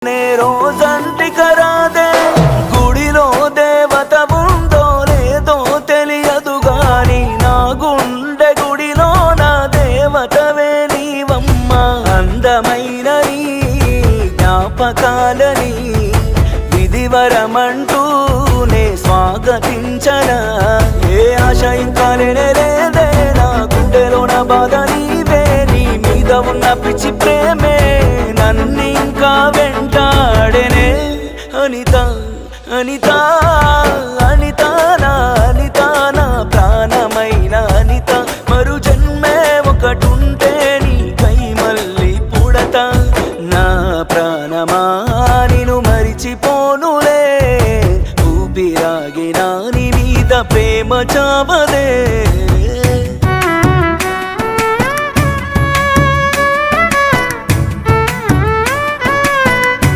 నే రోజంటికరాదే గుడిలో దేవత ఉందో లేదో తెలియదు గాని నా గుండె గుడిలో నా దేవతవే నీవమ్మ అందమైన నీ జ్ఞాపకాలని విధివరమంటూ నే స్వాగతించనా ఏ ఆశ ఇంకా లేదే నా గుండెలో నా బాధ నీవే నీ మీద ఉన్న పిచ్చి ప్రేమే నన్నింకా వెంటాడెనే అనిత అనిత అనిత నా అనిత నా ప్రాణమైన అనిత మరు జన్మే ఒకటుంటే నీకై మళ్ళీ పుడతా నా ప్రాణమా నిన్ను మరిచిపోనులే ఊపిరాగినా నీ మీద ప్రేమ చావదే